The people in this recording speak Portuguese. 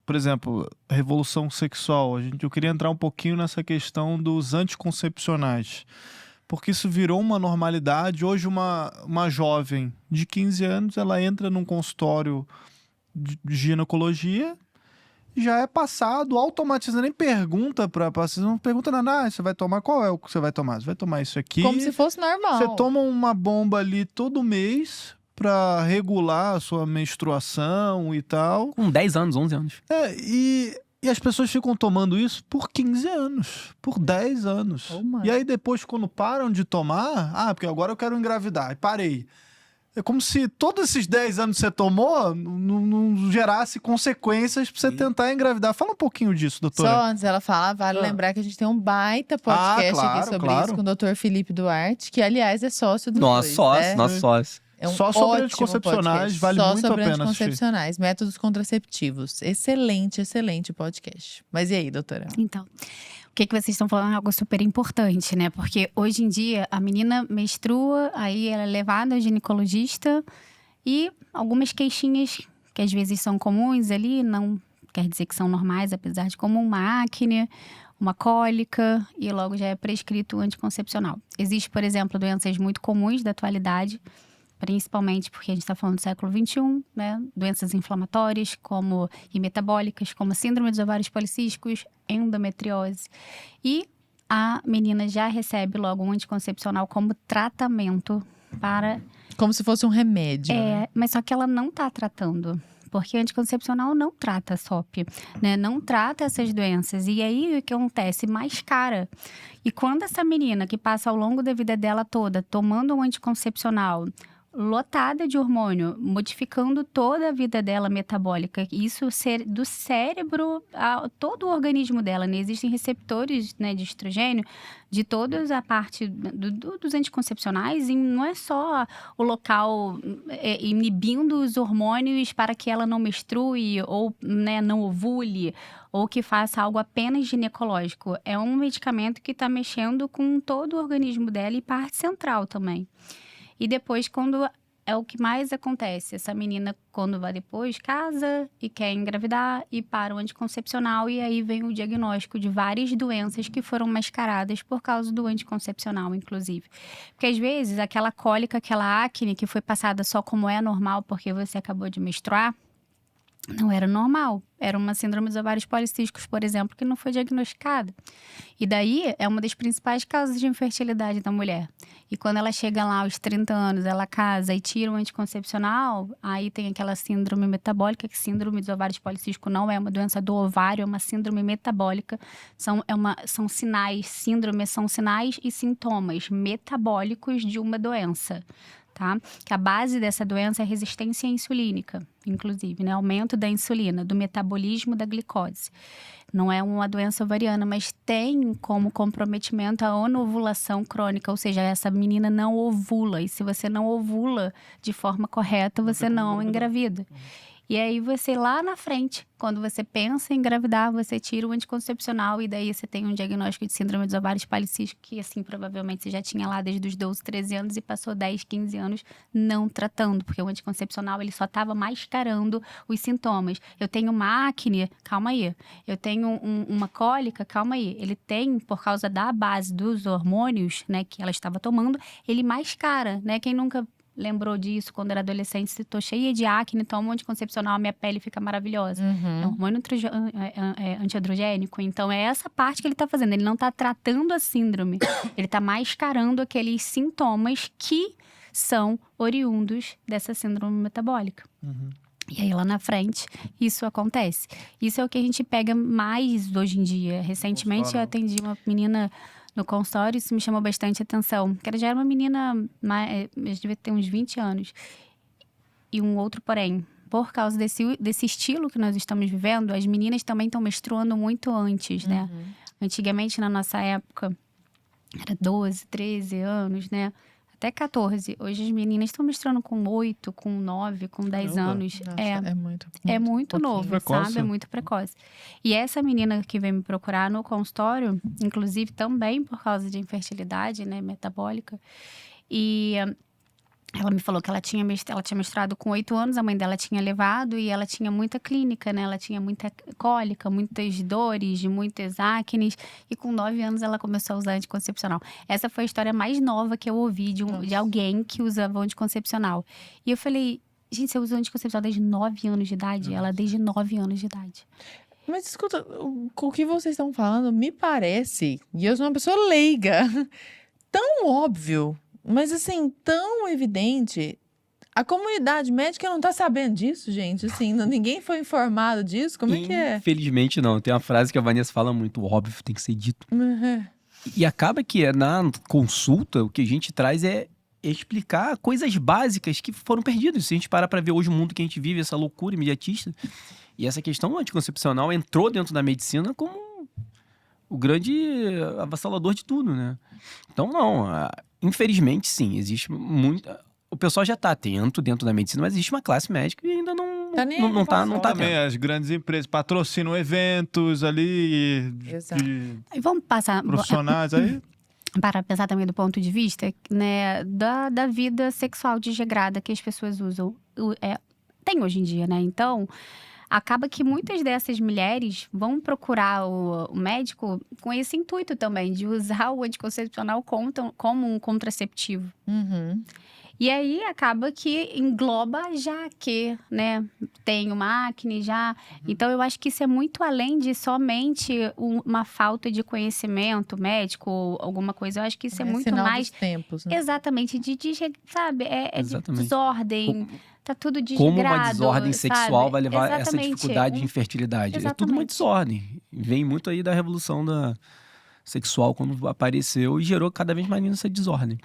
por exemplo, revolução sexual, eu queria entrar um pouquinho nessa questão dos anticoncepcionais. Porque isso virou uma normalidade. Hoje uma jovem de 15 anos, ela entra num consultório de ginecologia, já é passado, automatizado, nem pergunta pra paciente, não pergunta nada, você vai tomar, qual é o que você vai tomar? Você vai tomar isso aqui. Como se fosse normal. Você toma uma bomba ali todo mês pra regular a sua menstruação e tal. Com 10 anos, 11 anos. E as pessoas ficam tomando isso por 15 anos, por 10 anos. E aí depois, quando param de tomar, porque agora eu quero engravidar, e parei. É como se todos esses 10 anos que você tomou não gerasse consequências pra você tentar engravidar. Fala um pouquinho disso, doutora. Só antes ela falar, vale lembrar que a gente tem um baita podcast claro, aqui sobre isso com o doutor Felipe Duarte, que aliás é sócio do Nosso sócio, nosso sócio. É um só sobre ótimo anticoncepcionais, podcast. vale só muito a sobre pena assistir. anticoncepcionais, métodos contraceptivos. Excelente, excelente podcast. Mas e aí, doutora? Então, o que vocês estão falando é algo super importante, né? Porque hoje em dia a menina menstrua, aí ela é levada ao ginecologista e algumas queixinhas que às vezes são comuns ali, não quer dizer que são normais, apesar de como uma acne, uma cólica, e logo já é prescrito o anticoncepcional. Existe, por exemplo, doenças muito comuns da atualidade, principalmente porque a gente está falando do século XXI, né? Doenças inflamatórias e metabólicas, como síndrome dos ovários policísticos, endometriose. E a menina já recebe logo um anticoncepcional como tratamento para... Como se fosse um remédio, né? Mas só que ela não está tratando. Porque o anticoncepcional não trata a SOP, né? Não trata essas doenças. E aí, o que acontece? Mais cara. E quando essa menina que passa ao longo da vida dela toda tomando um anticoncepcional lotada de hormônio, modificando toda a vida dela metabólica, isso do cérebro a todo o organismo dela, né? Existem receptores, né, de estrogênio de toda a parte dos anticoncepcionais, e não é só o local inibindo os hormônios para que ela não menstrue ou, né, não ovule, ou que faça algo apenas ginecológico. É um medicamento que está mexendo com todo o organismo dela e parte central também. E depois, quando é o que mais acontece, essa menina, quando vai depois, casa e quer engravidar e para o anticoncepcional, e aí vem o diagnóstico de várias doenças que foram mascaradas por causa do anticoncepcional, inclusive. Porque às vezes, aquela cólica, aquela acne que foi passada só como é normal porque você acabou de menstruar, não era normal. Era uma síndrome dos ovários policísticos, por exemplo, que não foi diagnosticada. E daí é uma das principais causas de infertilidade da mulher. E quando ela chega lá aos 30 anos, ela casa e tira o anticoncepcional, aí tem aquela síndrome metabólica, que síndrome dos ovários policísticos não é uma doença do ovário, é uma síndrome metabólica. São sinais, síndromes são sinais e sintomas metabólicos de uma doença. Tá? Que a base dessa doença é a resistência insulínica, inclusive, né? Aumento da insulina, do metabolismo da glicose. Não é uma doença ovariana, mas tem como comprometimento a anovulação crônica, ou seja, essa menina não ovula. E se você não ovula de forma correta, você não engravida. E aí você lá na frente, quando você pensa em engravidar, você tira o anticoncepcional e daí você tem um diagnóstico de síndrome dos ovários policísticos, que assim, provavelmente você já tinha lá desde os 12, 13 anos e passou 10, 15 anos não tratando, porque o anticoncepcional ele só estava mascarando os sintomas. Eu tenho uma acne, calma aí. Eu tenho uma cólica, calma aí. Ele tem, por causa da base dos hormônios, né, que ela estava tomando, ele mascara, né? Quem nunca lembrou disso quando era adolescente, se tô cheia de acne, tomo um anticoncepcional, minha pele fica maravilhosa. É um hormônio antiandrogênico, então é essa parte que ele tá fazendo. Ele não tá tratando a síndrome, ele tá mascarando aqueles sintomas que são oriundos dessa síndrome metabólica. E aí, lá na frente, isso acontece. Isso é o que a gente pega mais hoje em dia. Recentemente, eu atendi uma menina no consultório, isso me chamou bastante atenção. Que ela já era uma menina, devia ter uns 20 anos. E um outro porém. Por causa desse estilo que nós estamos vivendo, as meninas também estão menstruando muito antes, né? Antigamente, na nossa época, era 12, 13 anos, né? Até 14. Hoje as meninas estão menstruando com 8, com 9, com 10 anos. Nossa, é muito novo, precoce. sabe? É muito precoce. E essa menina que veio me procurar no consultório, inclusive também por causa de infertilidade, né, metabólica, e Ela me falou que ela tinha mestrado com 8 anos, a mãe dela tinha levado e ela tinha muita clínica, né? Ela tinha muita cólica, muitas dores, muitas acnes. E com 9 anos ela começou a usar anticoncepcional. Essa foi a história mais nova que eu ouvi de alguém que usava anticoncepcional. E eu falei, gente, você usou anticoncepcional desde 9 anos de idade? Ela desde 9 anos de idade. Mas escuta, o que vocês estão falando me parece, e eu sou uma pessoa leiga, tão óbvio, mas assim, tão evidente. A comunidade médica não tá sabendo disso, gente. Assim, ninguém foi informado disso. Como é que é? Infelizmente não. Tem uma frase que a Vanessa fala muito, óbvio, tem que ser dito. Uhum. E acaba que na consulta, o que a gente traz é explicar coisas básicas que foram perdidas. Se a gente parar pra ver hoje o mundo que a gente vive, essa loucura imediatista, e essa questão anticoncepcional entrou dentro da medicina como o grande avassalador de tudo, né? Então, não. Infelizmente, sim, existe muita... O pessoal já tá atento dentro da medicina, mas existe uma classe médica e ainda não tá Também atento. as grandes empresas patrocinam eventos ali Exato. de E vamos passar profissionais aí. para pensar também do ponto de vista, né, da vida sexual desregrada que as pessoas usam. Tem hoje em dia, né? Então, acaba que muitas dessas mulheres vão procurar o médico com esse intuito também, de usar o anticoncepcional como um contraceptivo. Uhum. E aí, acaba que engloba já que, né, tem uma acne já. Então, eu acho que isso é muito além de somente uma falta de conhecimento médico ou alguma coisa. Eu acho que isso é muito sinal mais... dos tempos, né? Exatamente, sabe? É de Exatamente. desordem, tá tudo desregrado. Como uma desordem sexual sabe? vai levar a essa Exatamente, dificuldade de infertilidade. É tudo uma Exatamente. desordem. Vem muito aí da revolução sexual quando apareceu e gerou cada vez mais essa desordem.